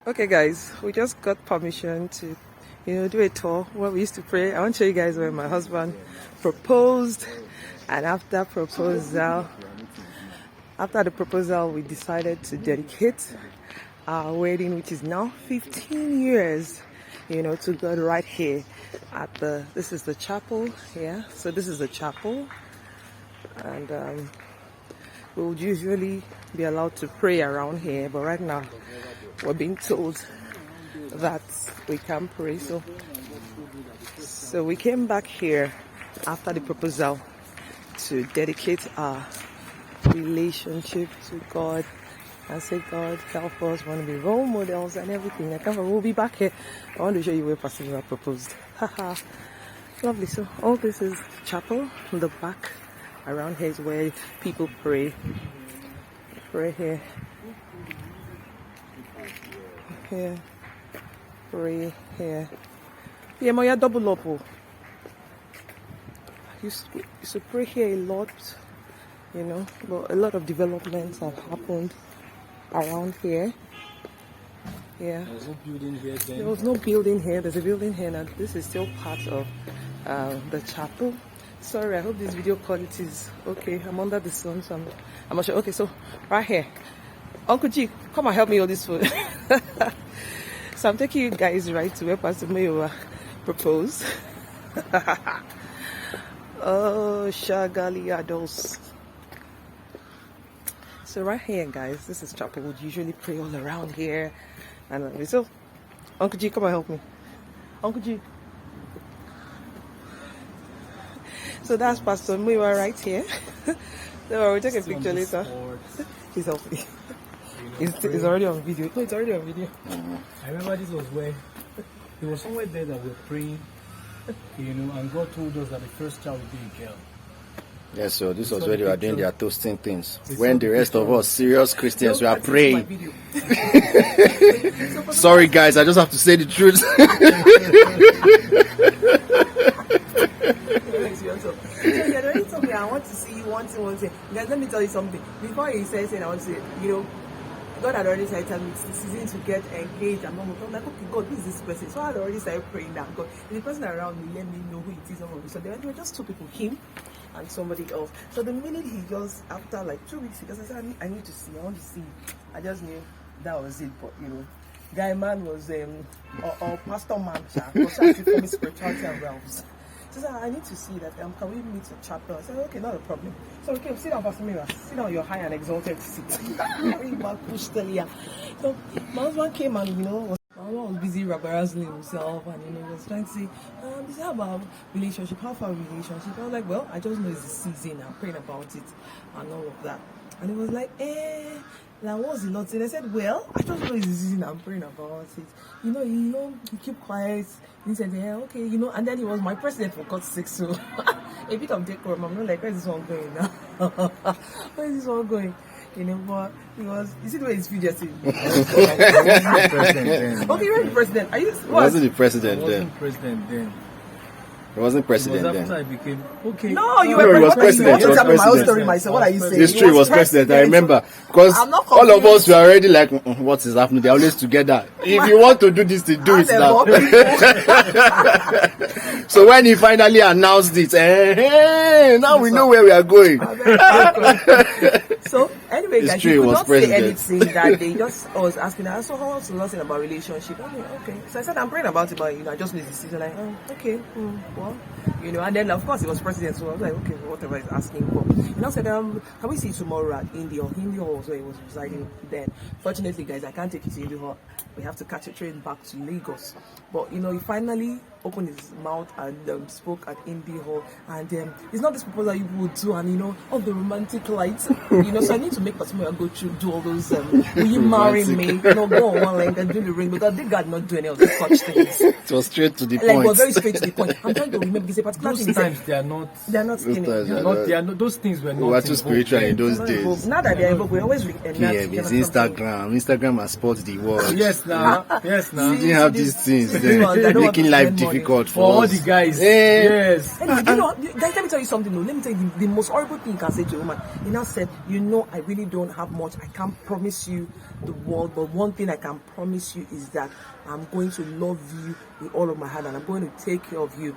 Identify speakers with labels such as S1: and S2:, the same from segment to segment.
S1: Okay, guys, we just got permission to, do a tour where we used to pray. I want to show you guys where my husband proposed, and after the proposal, we decided to dedicate our wedding, which is now 15 years, to God right here at this is the chapel, yeah. So this is the chapel, and we would usually be allowed to pray around here, but right now we're being told that we can't pray. So we came back here after the proposal to dedicate our relationship to God and say, God, help us, want to be role models and everything. We'll be back here. I want to show you where Pastor Mira proposed. Haha, lovely. So all this is chapel. In the back around here is where people pray. Pray here. Here. Pray here. Yeah, Maya double up. Used to pray here a lot, but a lot of developments have happened around here. Yeah.
S2: There was no building here then.
S1: There was no building here. There's a building here now. This is still part of the chapel. Sorry, I hope this video quality is okay. I'm under the sun, so I'm not sure. Okay, so right here. Uncle G, come and help me hold this food. So I'm taking you guys right to where Pastor Mayowa proposed. Oh, Shagaliados. So right here, guys, this is chapel. We usually pray all around here. And so, Uncle G, come and help me. Uncle G. So that's Pastor Mayowa right here. So we'll take a picture later. He's helping. It's already on video. No, it's already on video.
S2: I remember this was where there was somewhere there that we were praying, and God told us that the first child would be a girl.
S3: Yes, so this was where they were doing their toasting things. When the rest of us serious Christians were praying. Sorry guys, I just have to say the truth.
S1: I want to see you one thing. Guys, let me tell you something. Before he says it, I want to say, God had already started telling me it's the season to get engaged. I'm like, okay, God, who is this person? So I had already started praying that God, the person around me, let me know who it is. So there were just two people, him and somebody else. So the minute he just, after like 2 weeks, because I said, I need to see, I want to see. I just knew that was it. But, guy man was, or pastor man, was actually for me spirituality and realms. So I said, I need to see that. Can we meet at chapel? I said, okay, not a problem. So okay, sit down, Pastor Mira. Sit down your high and exalted seat. So my husband came and my husband was busy razzling himself, and was trying to say, this is about relationship. How far relationship? I was like, well, I just know it's the season. I'm praying about it and all of that. And he was like, now what's the Lord saying? I said, well, I just know it's the season. I'm praying about it. He keep quiet. He said, yeah, okay, and then he was my president for God's sake, so a bit of decorum. I'm not like, where's this one going now? Where is this one going? But you see the way he's fidgeting. Okay, you're the president. Are you?
S3: He wasn't the president then. He wasn't president then.
S2: After I became
S1: No, you
S3: were.
S1: He
S3: was president.
S1: He was president. My own story, myself. What are you saying?
S3: It's true. He was president. I remember because all of us were already like, what is happening? They're always together. If you want to do this, to do it now. So when he finally announced it, now we know where we are going.
S1: So anyway, guys, he could not say anything that day. Just was asking her, so what's the lesson about relationship? I mean, okay. So I said, I'm praying about it, but I just need the season. Like, okay, well, and then of course he was president, so I was like, okay, whatever he's asking for. And I said, can we see tomorrow at India Hall was where he was residing then. Fortunately, guys, I can't take you to India Hall. We have to catch a train back to Lagos. But he finally opened his mouth and spoke at India Hall, and it's not this proposal you would do, and all the romantic lights, so I need to make Pastor go through, do all those will you marry me, go on one line and do the ring, because they got not do any of those such things.
S3: It was straight to the point.
S1: It was very straight to the point. I'm trying to remember, because
S2: those
S1: he said,
S2: times they are not.
S1: they're not skinny.
S3: times
S2: They are not. Those things were not.
S3: We were too
S2: in vogue
S3: spiritual
S2: then.
S3: in those
S1: Not
S3: days.
S1: involved. Now that they're involved, we always
S3: PM is Instagram has spoiled the world.
S2: Yes, now. Yes, now.
S3: We didn't have these things
S1: see
S3: then,
S1: these ones, they don't want
S3: making
S1: to
S3: life
S1: spend money.
S3: difficult
S2: For all
S3: for us.
S2: the guys.
S3: Eh.
S2: Yes.
S1: Anyway, you know, guys, let me tell you something. Though. Let me tell you the most horrible thing you can say to a woman. He now said, "You know, I really don't have much. I can't promise you the world, but one thing I can promise you is that I'm going to love you with all of my heart, and I'm going to take care of you."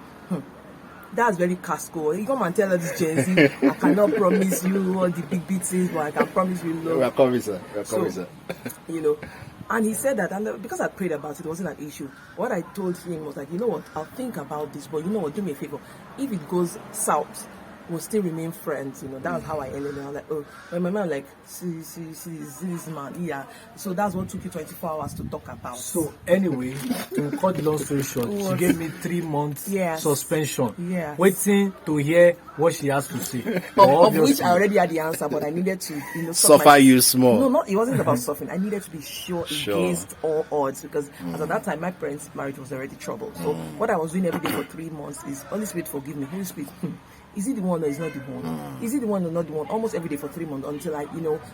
S1: That's very casco. You come and tell her this Gen Z, I cannot promise you all the big things, but I can promise you love.
S3: We are coming, sir. We are coming,
S1: So,
S3: sir.
S1: You know, and he said that, and because I prayed about it, it wasn't an issue. What I told him was like, you know what, I'll think about this, but you know what, do me a favor. If it goes south, we'll still remain friends. You know, that was how I ended it. I was like, oh, when my man like, see this man, yeah. So that's what took you 24 hours to talk about.
S2: So anyway, to cut the long story short, she gave me 3 months
S1: Yes.
S2: suspension.
S1: Yes.
S2: Waiting to hear what she has to say.
S1: of which I already had the answer, but I needed to, you know, stop
S3: Suffer you small.
S1: No, it wasn't about suffering. I needed to be sure against all odds because as at that time my parents' marriage was already troubled. So what I was doing every day for 3 months is, Holy Spirit, forgive me. Holy Spirit, is he the one or is not the one? Is he the one or not the one? Almost every day for 3 months until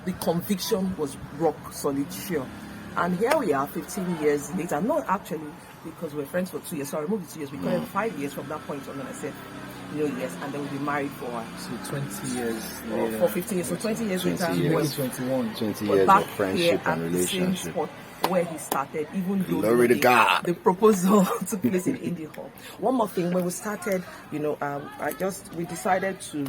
S1: the conviction was rock solid, sure. And here we are, 15 years later. No, actually, because we're friends for 2 years. So I removed the 2 years. We call it 5 years from that point on. And I said, yes, and then we'll be married for
S2: So 20 years
S1: for 15 years. So 20 years
S3: 20
S1: later,
S3: years.
S2: 2021.
S3: 20
S1: but
S3: years
S1: back
S3: of friendship
S1: here
S3: and
S1: at the same
S3: relationship.
S1: spot where he started, even though
S3: Glory to God.
S1: the proposal took place in Indie Hall. One more thing, when we started, we decided to,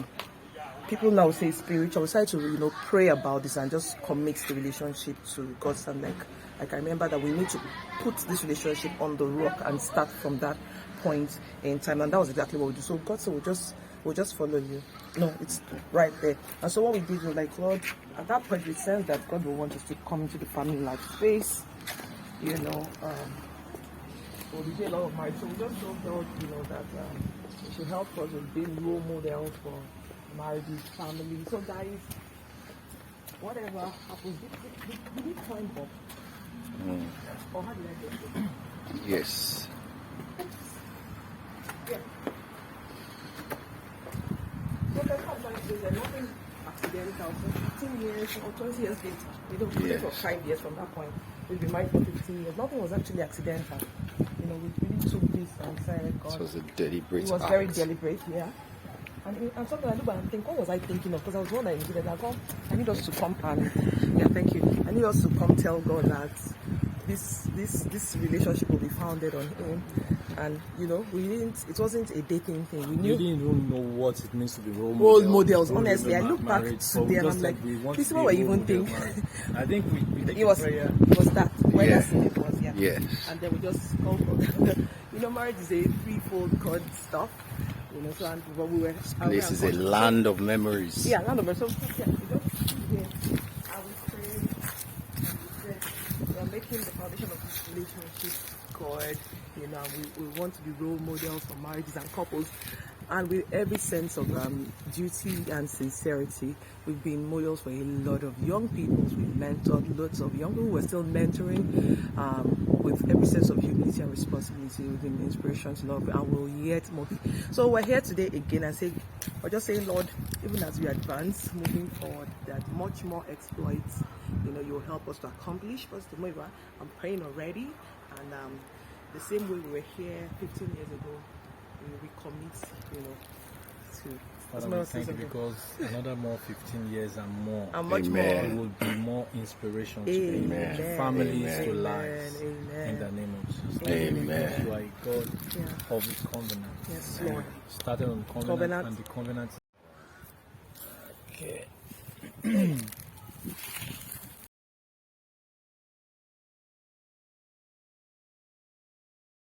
S1: people now say spiritual, we decided to, pray about this and just commit the relationship to God. And like I remember that we need to put this relationship on the rock and start from that point in time, and that was exactly what we do. So God said, we'll just follow you. No, it's right there. And so what we did was like, Lord, at that point we sensed that God will want us to come into the family life space, so we did a lot of marriage. So we just told God, that He should help us with being role models for marriages, families. So guys, whatever happens, did we climb up? Or how did I get it?
S3: Yes.
S1: Yeah. So there's nothing accidental. So 15 years or 20 years later, we don't do it for 5 years from that point. We've been married for 15 years. Nothing was actually accidental. We really took this and said, God.
S3: It was a deliberate
S1: It was
S3: act.
S1: very deliberate, yeah. And something I look and think, what was I thinking of? Because I was wondering, I need us to come and, thank you. I need us to come tell God that this relationship will be founded on Him. And it wasn't a dating thing. We knew.
S2: You didn't even know what it means to be role
S1: models. Honestly, I look back today and I'm like, this is what we even think.
S2: I think we did
S1: It was that. When
S3: Yeah.
S1: I said it was, yeah.
S3: Yes.
S1: And then we just called for marriage is a threefold God stuff. So but we were.
S3: This is a land of memories.
S1: Yeah, land of memories. So yeah, we just stood here and we prayed and we said we are making the foundation of this relationship God. We want to be role models for marriages and couples, and with every sense of duty and sincerity, we've been models for a lot of young people. We've mentored lots of young people. We're still mentoring with every sense of humility and responsibility. We've been inspiration to love, and we'll yet more. So we're here today again and we're just saying, Lord, even as we advance moving forward, that much more exploits, you'll help us to accomplish. First of all, I'm praying already, and the same way we were here 15 years ago, we recommit, to.
S2: Father, we thank you because another more 15 years and more.
S1: And much
S3: Amen.
S1: more.
S2: It will be more inspiration to
S3: Amen.
S2: to families,
S3: Amen.
S2: to lives.
S1: Amen.
S2: In the name of Jesus.
S3: Amen.
S2: You are a God of the covenant.
S1: Yes, Lord.
S2: Started on the covenant, and the covenant. Okay.